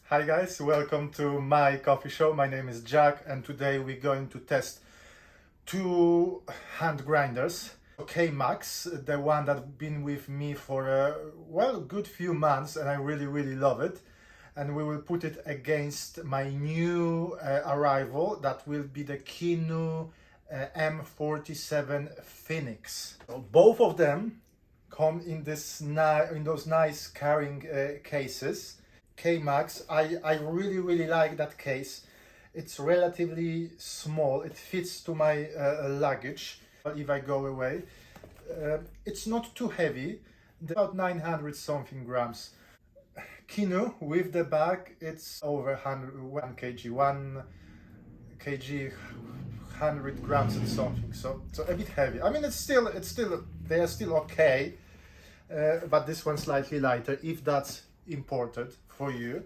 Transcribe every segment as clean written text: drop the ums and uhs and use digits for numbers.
Hi guys, welcome to my coffee show. My name is Jack and today we're going to test two hand grinders. K-Max, the one that's been with me for a good few months and I really love it. And we will put it against my new arrival that will be the Kinu M47 Phoenix. So both of them come in those nice carrying cases. K-Max, I really like that case. It's relatively small, it fits to my luggage if I go away. It's not too heavy, about 900 something grams. Kinu with the bag, it's over 1 kg, 1 kg 100 grams and something, so a bit heavy. I mean, they are still okay, but this one's slightly lighter if that's important for you.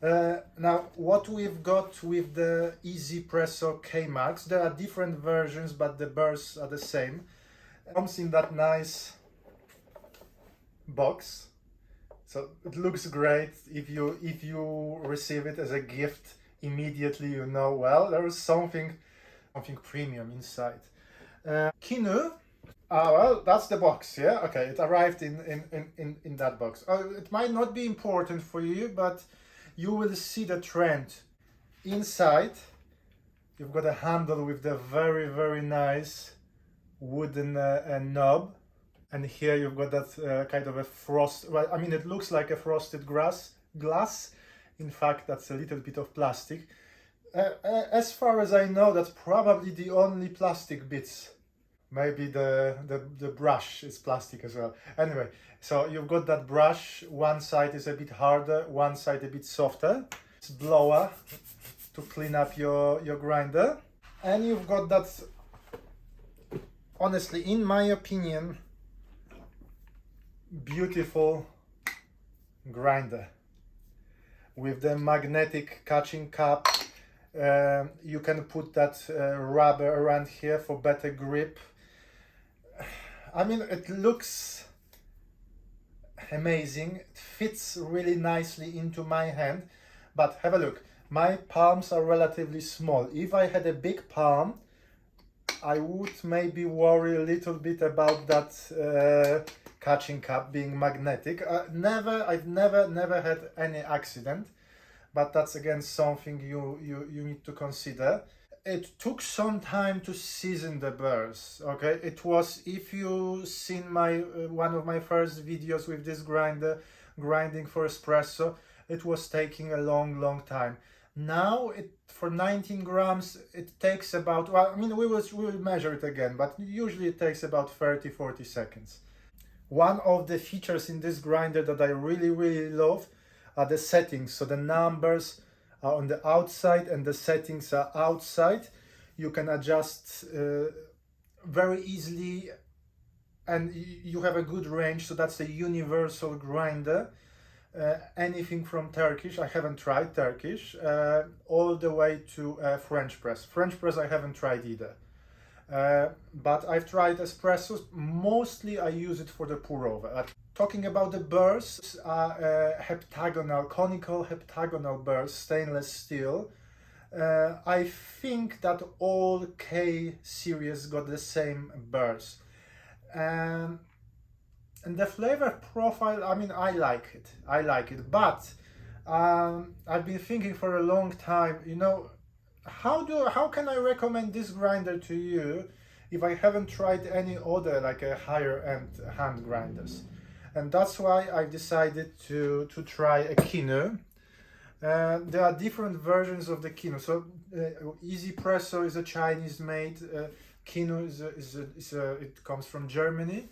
Now, what we've got with the 1Zpresso K-Max, there are different versions, but the burrs are the same. It comes in that nice box, so it looks great. If you receive it as a gift, immediately you know, well, there is something premium inside. Kinu. Well, that's the box, yeah? Okay, it arrived in that box. It might not be important for you, but you will see the trend. Inside, you've got a handle with the very nice wooden knob. And here you've got that kind of a frost, well, I mean, it looks like a frosted glass. In fact, that's a little bit of plastic. As far as I know, that's probably the only plastic bits. Maybe the brush is plastic as well. Anyway, so you've got that brush. One side is a bit harder, one side a bit softer. It's blower to clean up your grinder. And you've got that, honestly, in my opinion, beautiful grinder. With the magnetic catching cap. You can put that rubber around here for better grip. I mean, it looks amazing. It fits really nicely into my hand, but have a look. My palms are relatively small. If I had a big palm, I would maybe worry a little bit about that catching cap being magnetic. I've never had any accident, but that's again something you need to consider. It took some time to season the burrs, okay? It was, if you seen my one of my first videos with this grinder, grinding for espresso, it was taking a long time. Now, for 19 grams, it takes about, well, I mean, we will measure it again, but usually it takes about 30-40 seconds. One of the features in this grinder that I really love are the settings. So the numbers are on the outside and the settings are outside. You can adjust very easily and you have a good range. So that's a universal grinder. Anything from Turkish, I haven't tried Turkish, all the way to French press. French press I haven't tried either. But I've tried espressos. Mostly I use it for the pour over. Talking about the burrs, conical heptagonal burrs, stainless steel. I think that all K series got the same burrs. And the flavor profile, I mean, I like it, but I've been thinking for a long time, you know, how can I recommend this grinder to you if I haven't tried any other like a higher end hand grinders? And that's why I decided to try a Kinu. There are different versions of the Kinu. So 1Zpresso is a Chinese made. Kinu it comes from Germany.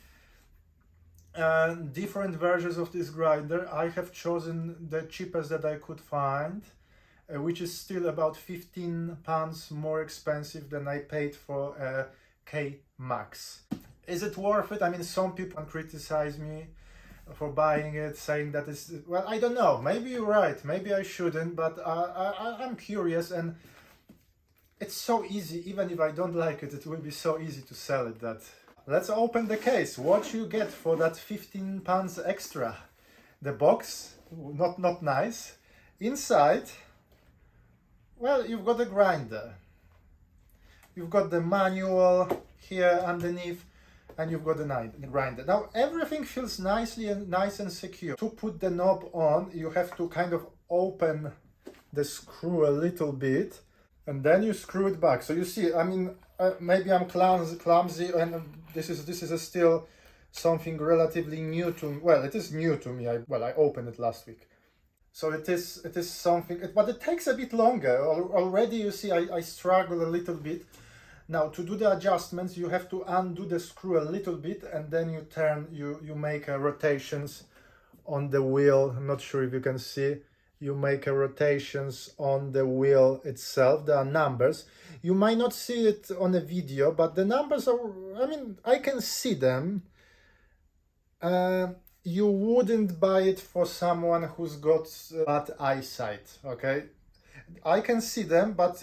Different versions of this grinder. I have chosen the cheapest that I could find, which is still about £15 more expensive than I paid for K-Max. Is it worth it? I mean, some people criticize me for buying it, saying that it's, well, I don't know, maybe you're right, maybe I shouldn't, but I'm curious, and it's so easy. Even if I don't like it, it will be so easy to sell it that. Let's open the case. What you get for that £15 extra? The box, not nice. Inside, well, you've got a grinder. You've got the manual here underneath, and you've got the grinder. Now everything feels nice and secure. To put the knob on, you have to kind of open the screw a little bit, and then you screw it back. So you see, I mean, maybe I'm clumsy, and this is still something relatively new to me. Well, it is new to me. I opened it last week. So it is something, but it takes a bit longer. Already you see I struggle a little bit. Now to do the adjustments, you have to undo the screw a little bit, and then you turn, you make rotations on the wheel. I'm not sure if you can see. You make rotations on the wheel itself. There are numbers. You might not see it on a video, but the numbers are, I mean, I can see them. You wouldn't buy it for someone who's got bad eyesight, okay? I can see them, but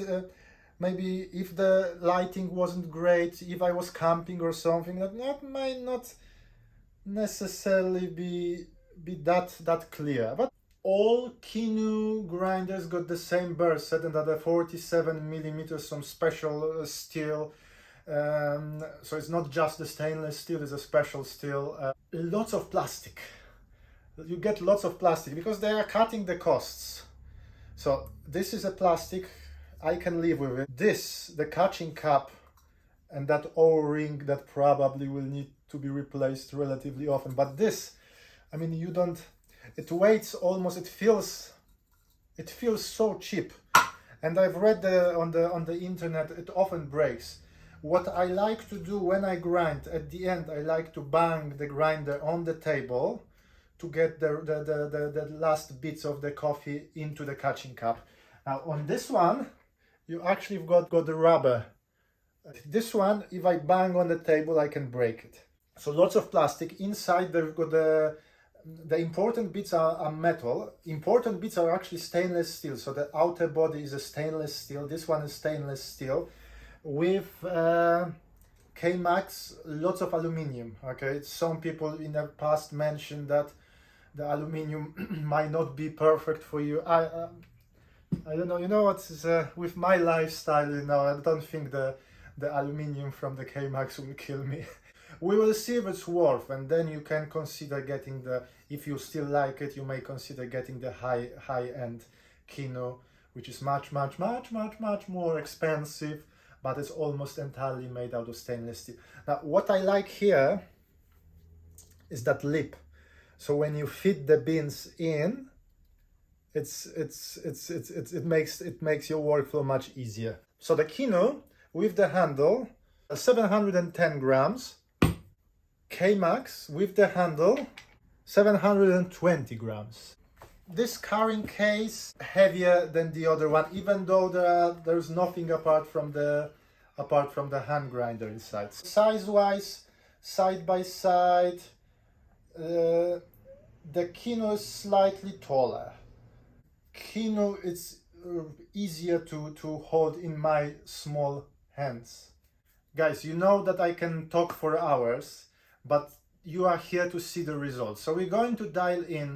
maybe if the lighting wasn't great, if I was camping or something, that might not necessarily be that clear. But all Kinu grinders got the same burr set, and that 47 millimeters, some special steel. So it's not just the stainless steel, it's a special steel. Lots of plastic. You get lots of plastic because they are cutting the costs. So this is a plastic, I can live with it. This, the catching cap, and that O-ring that probably will need to be replaced relatively often. But this, I mean, you don't, it weighs almost, it feels so cheap. And I've read on the internet, it often breaks. What I like to do when I grind, at the end, I like to bang the grinder on the table to get the last bits of the coffee into the catching cup. Now on this one, you actually got the rubber. This one, if I bang on the table, I can break it. So lots of plastic. Inside they've got the important bits are metal. Important bits are actually stainless steel. So the outer body is a stainless steel. This one is stainless steel. With K-Max, lots of aluminium. Okay, some people in the past mentioned that the aluminium might not be perfect for you. I don't know. You know what? With my lifestyle, you know, I don't think the aluminium from the K-Max will kill me. We will see if it's worth, and then you can consider getting if you still like it, you may consider getting the high-end Kinu, which is much more expensive, but it's almost entirely made out of stainless steel. Now, what I like here is that lip. So when you fit the beans in, it makes your workflow much easier. So the Kinu with the handle, 710 grams. K-Max with the handle, 720 grams. This carrying case heavier than the other one, even though there's nothing apart from the hand grinder inside. Size-wise, side by side, the Kinu is slightly taller. Kinu is easier to hold in my small hands. Guys, you know that I can talk for hours, but you are here to see the results. So we're going to dial in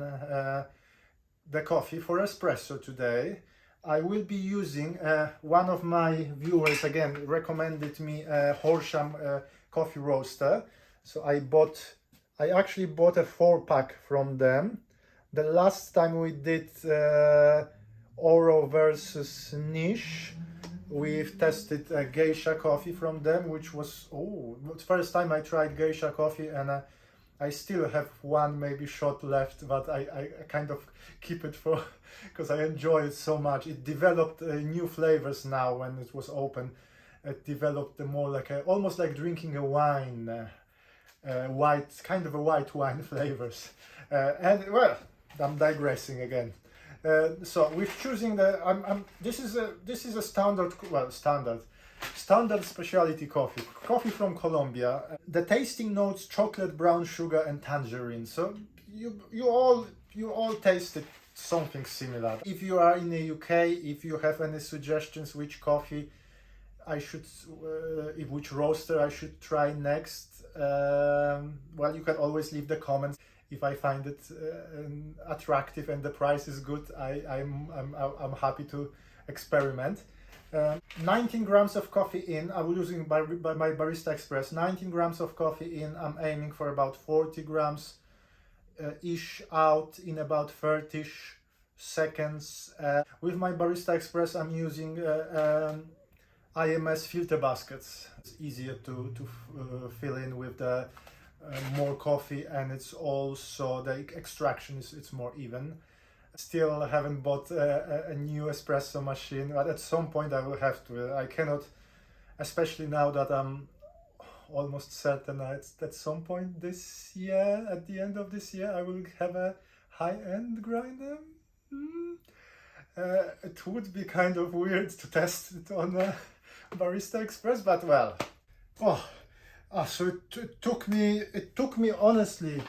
the coffee for espresso today. I will be using one of my viewers again recommended me Horsham coffee roaster. So I actually bought a 4-pack from them. The last time we did Oro versus Niche, we've tested geisha coffee from them, which was the first time I tried geisha coffee, and I still have one maybe shot left, but I kind of keep it for because I enjoy it so much. It developed new flavors now when it was open. It developed more like almost like drinking a wine, kind of a white wine flavors. And well, I'm digressing again. So we're choosing this is a standard specialty coffee from Colombia. The tasting notes: chocolate, brown sugar, and tangerine. So you all tasted something similar. If you are in the UK, if you have any suggestions which coffee I should, which roaster I should try next, well, you can always leave the comments. if I find it attractive and the price is good, I'm happy to experiment. 19 grams of coffee in, I was using by my Barista Express. 19 grams of coffee in, I'm aiming for about 40 grams ish out in about 30-ish seconds. With my Barista Express, I'm using IMS filter baskets. It's easier to fill in with the more coffee, and it's also the extraction it's more even. Still haven't bought a new espresso machine, but at some point I will have to. I cannot, especially now that I'm almost certain that at some point this year, at the end of this year, I will have a high-end grinder. It would be kind of weird to test it on a Barista Express, but well. So it took me honestly.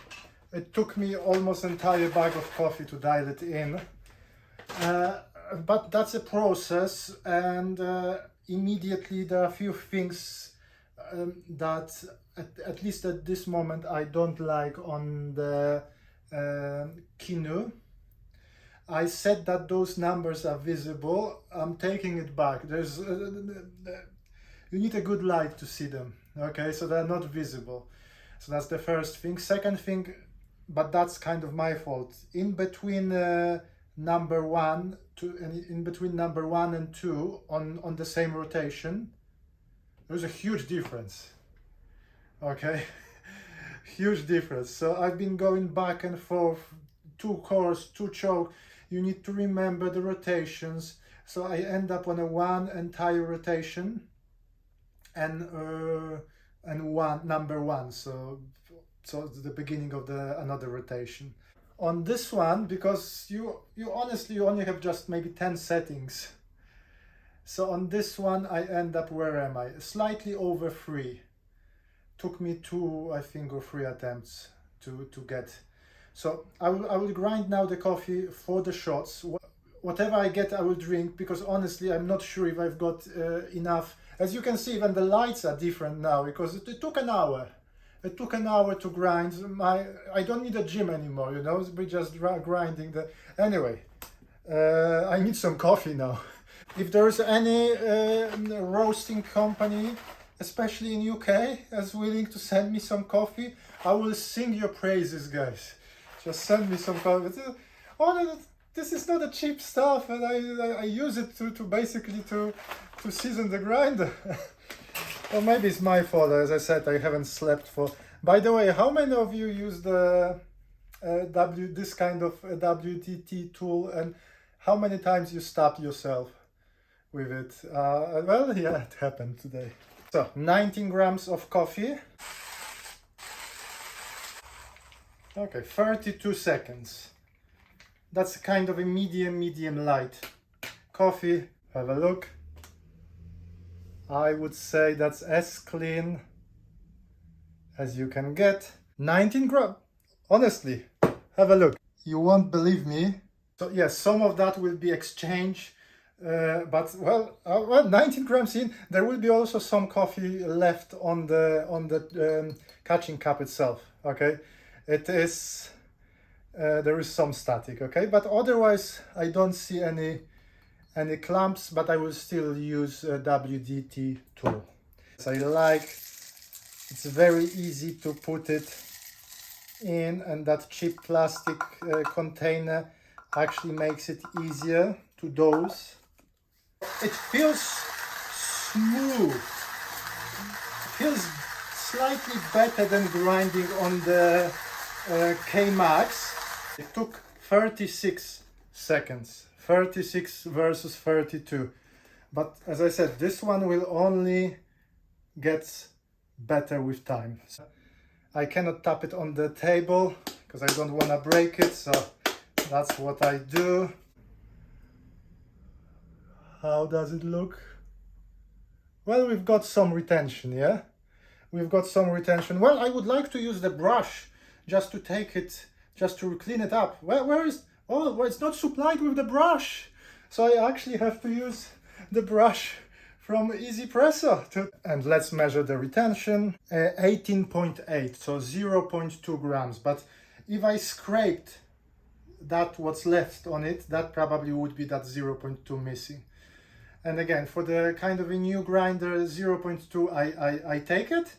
It took me almost an entire bag of coffee to dial it in, but that's a process, and immediately there are a few things that at least at this moment I don't like on the Kinu. I said that those numbers are visible. I'm taking it back. There's you need a good light to see them, okay, so they're not visible. So that's the first thing. Second thing, but that's kind of my fault. In between number 1 and 2 on the same rotation, there's a huge difference. Okay, huge difference. So I've been going back and forth, 2 course, 2 choke. You need to remember the rotations. So I end up on a 1 entire rotation and number 1. So it's the beginning of another rotation. On this one, because you honestly only have just maybe 10 settings. So on this one I end up, where am I? Slightly over 3. Took me 2, I think, or 3 attempts to get. So I will grind now the coffee for the shots. Whatever I get I will drink, because honestly I'm not sure if I've got enough. As you can see, even the lights are different now, because it took an hour. It took an hour to grind. I don't need a gym anymore, you know, we're just grinding the... Anyway, I need some coffee now. If there's any roasting company, especially in UK, as willing to send me some coffee, I will sing your praises, guys. Just send me some coffee. Oh, this is not a cheap stuff, and I use it to basically to season the grinder. Or maybe it's my fault. As I said, I haven't slept for... By the way, how many of you use the this kind of WTT tool, and how many times you stabbed yourself with it? Well, yeah, it happened today. So, 19 grams of coffee. Okay, 32 seconds. That's kind of a medium light coffee. Have a look. I would say that's as clean as you can get. 19 grams. Honestly, have a look. You won't believe me. So yes, some of that will be exchanged, but well, 19 grams in. There will be also some coffee left on the catching cup itself. Okay, it is. There is some static. Okay, but otherwise, I don't see any clumps, but I will still use a WDT tool. So I like, it's very easy to put it in, and that cheap plastic container actually makes it easier to dose. It feels smooth. It feels slightly better than grinding on the K-Max. It took 36 seconds. 36 versus 32, but as I said, this one will only get better with time. So I cannot tap it on the table because I don't want to break it, so that's what I do. How does it look? Well, we've got some retention, yeah? We've got some retention. Well, I would like to use the brush just to take it, just to clean it up. Where is... Oh, well, it's not supplied with the brush. So I actually have to use the brush from 1Zpresso. And let's measure the retention. 18.8, so 0.2 grams. But if I scraped that what's left on it, that probably would be that 0.2 missing. And again, for the kind of a new grinder, 0.2 I take it,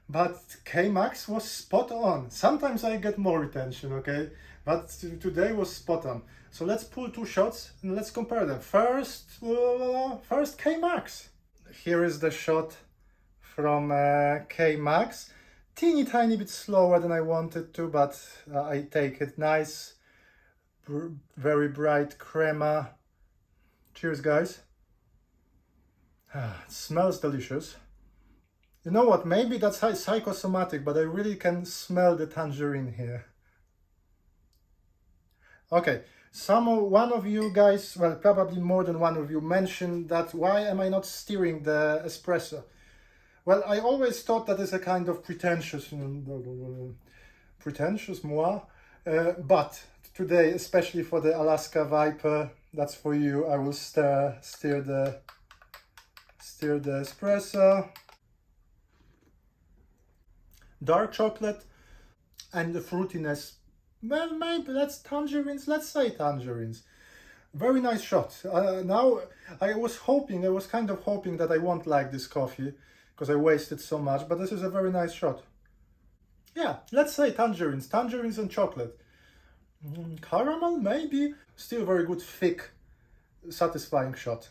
but K-Max was spot on. Sometimes I get more retention, okay, but today was spot on. So let's pull 2 shots and let's compare them. First K-Max. Here is the shot from K-Max. Teeny tiny bit slower than I wanted to, but I take it. Nice, very bright crema. Cheers, guys. It smells delicious. You know what, maybe that's psychosomatic, but I really can smell the tangerine here. Okay, one of you guys, well, probably more than one of you, mentioned that why am I not stirring the espresso? Well, I always thought that is a kind of pretentious, moi, but today, especially for the Alaska Viper, that's for you, I will stir the espresso. Dark chocolate and the fruitiness. Well, maybe that's tangerines. Let's say tangerines. Very nice shot. Now I was kind of hoping that I won't like this coffee because I wasted so much, but this is a very nice shot. Yeah, let's say tangerines and chocolate. Caramel, maybe. Still very good, thick, satisfying shot.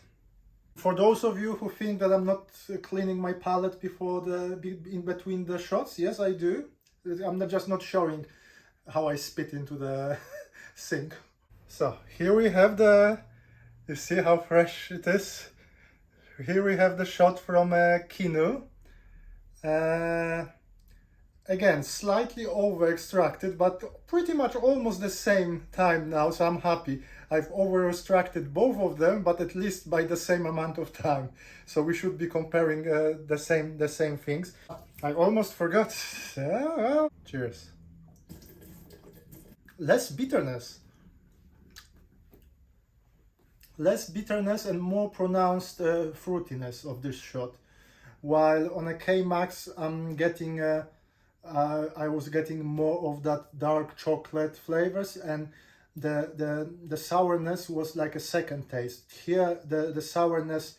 For those of you who think that I'm not cleaning my palette in between the shots, yes, I do. I'm just not showing how I spit into the sink. So here we have you see how fresh it is? Here we have the shot from Kinu. Again, slightly over extracted, but pretty much almost the same time now, so I'm happy. I've over extracted both of them, but at least by the same amount of time. So we should be comparing the same things. I almost forgot. Cheers. Less bitterness and more pronounced fruitiness of this shot. While on a K-Max, I'm getting I was getting more of that dark chocolate flavors, and the sourness was like a second taste. Here the sourness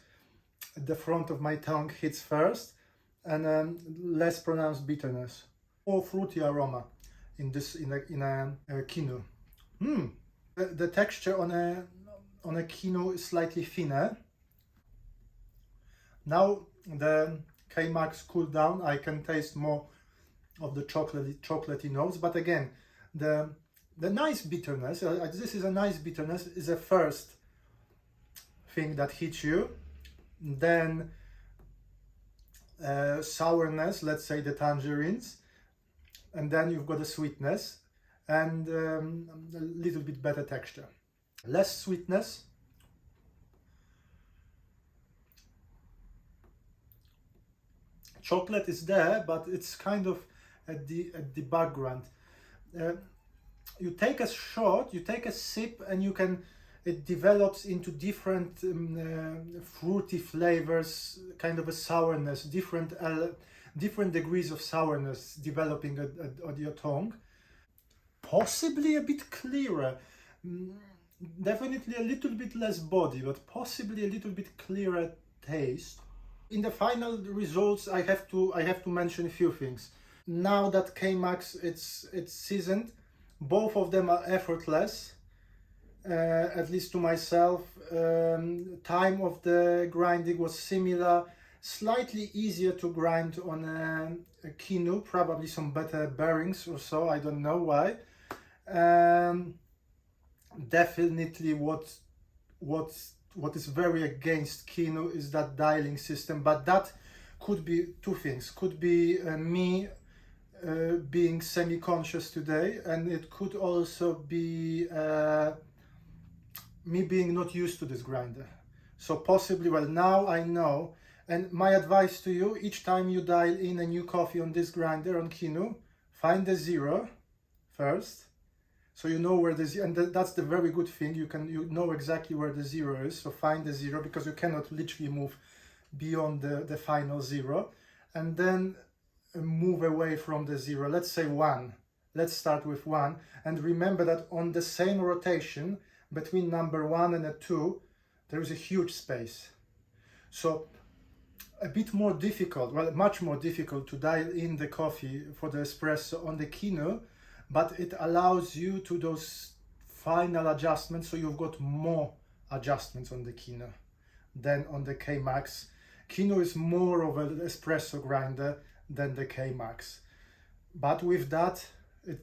at the front of my tongue hits first, and less pronounced bitterness. More fruity aroma in a Kinu. The texture on a Kinu is slightly thinner. Now the K-Max cooled down, I can taste more of the chocolatey notes, but again, the nice bitterness, this is a nice bitterness, is a first thing that hits you. Then sourness, let's say the tangerines, and then you've got a sweetness and a little bit better texture. Less sweetness. Chocolate is there, but it's kind of at the background. You take a shot, you take a sip, and it develops into different fruity flavors, kind of a sourness, different degrees of sourness developing on your tongue. Possibly a bit clearer, definitely a little bit less body, but possibly a little bit clearer taste. In the final results, I have to mention a few things. Now that K-Max it's seasoned, both of them are effortless, at least to myself. Time of the grinding was similar, slightly easier to grind on a Kinu, probably some better bearings or so, I don't know why. Definitely what is very against Kinu is that dialing system, but that could be two things. Could be me being semi-conscious today, and it could also be me being not used to this grinder. So possibly, well, now I know, and my advice to you, each time you dial in a new coffee on this grinder, on Kinu, find the zero first, so you know where and that's the very good thing, you know exactly where the zero is, so find the zero, because you cannot literally move beyond the final zero, and then move away from the zero, let's say 1, let's start with 1, and remember that on the same rotation between number 1 and a 2 there is a huge space. So a bit more difficult, well, much more difficult to dial in the coffee for the espresso on the Kinu, but it allows you to those final adjustments, so you've got more adjustments on the Kinu than on the K-Max. Kinu is more of an espresso grinder than the K-Max. But with that,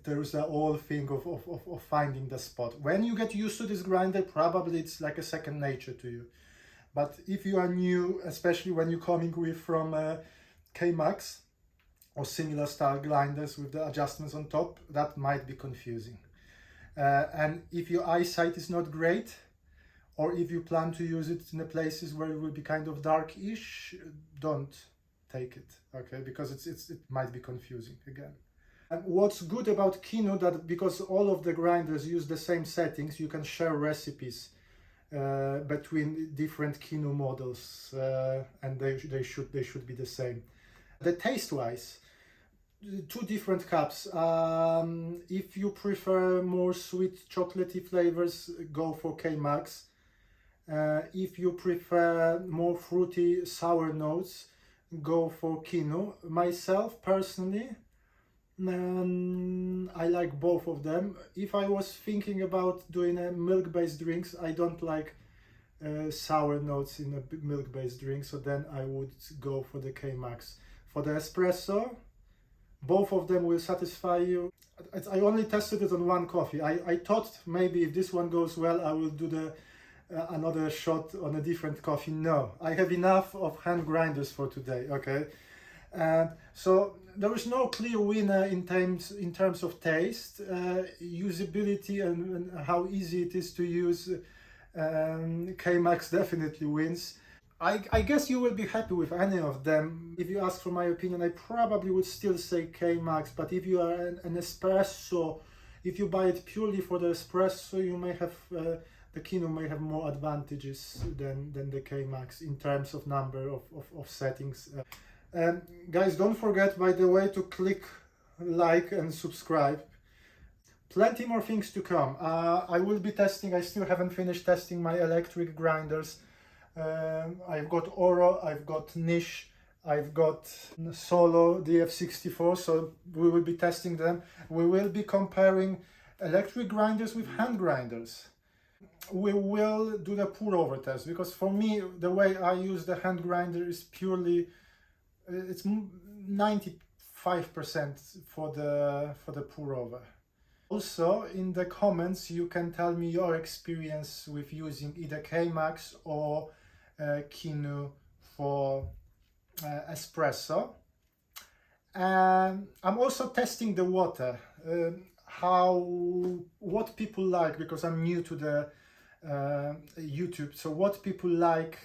there's a whole thing of finding the spot. When you get used to this grinder, probably it's like a second nature to you. But if you are new, especially when you're coming from K-Max or similar style grinders with the adjustments on top, that might be confusing. And if your eyesight is not great, or if you plan to use it in the places where it will be kind of dark-ish, don't take it, okay? Because it might be confusing again. And what's good about Kinu, that because all of the grinders use the same settings, you can share recipes between different Kinu models, and they should be the same. The taste-wise, 2 different cups. If you prefer more sweet chocolatey flavors, go for K-Max. If you prefer more fruity sour notes, go for Kinu. Myself personally, I like both of them. If I was thinking about doing a milk-based drinks, I don't like sour notes in a milk-based drink, so then I would go for the K-Max. For the espresso, both of them will satisfy you. I only tested it on 1 coffee. I thought maybe if this one goes well, I will do the another shot on a different coffee. No, I have enough of hand grinders for today, okay? So there is no clear winner in terms of taste, usability, and how easy it is to use. K-Max definitely wins. I guess you will be happy with any of them. If you ask for my opinion, I probably would still say K-Max, but if you are an espresso, if you buy it purely for the espresso, you may have the Kinu may have more advantages than the K-Max in terms of number of settings. Guys, don't forget, by the way, to click like and subscribe. Plenty more things to come. I will be testing, I still haven't finished testing my electric grinders. I've got Oro, I've got Niche, I've got Solo DF64, so we will be testing them. We will be comparing electric grinders with hand grinders. We will do the pour-over test, because for me, the way I use the hand grinder is purely, it's 95% for the pour-over. Also, in the comments, you can tell me your experience with using either K-Max or Kinu for espresso. And I'm also testing the water, what people like, because I'm new to the YouTube. So what people like,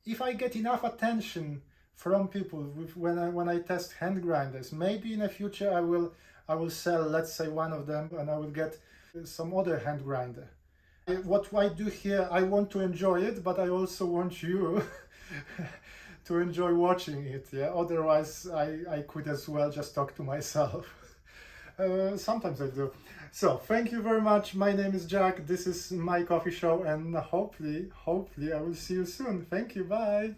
if I get enough attention from people when I test hand grinders, maybe in the future I will sell, let's say, one of them, and I will get some other hand grinder. What I do here, I want to enjoy it, but I also want you to enjoy watching it. Yeah, otherwise I could as well just talk to myself. Sometimes I do. So thank you very much. My name is Jack. This is my coffee show, and hopefully I will see you soon. Thank you. Bye.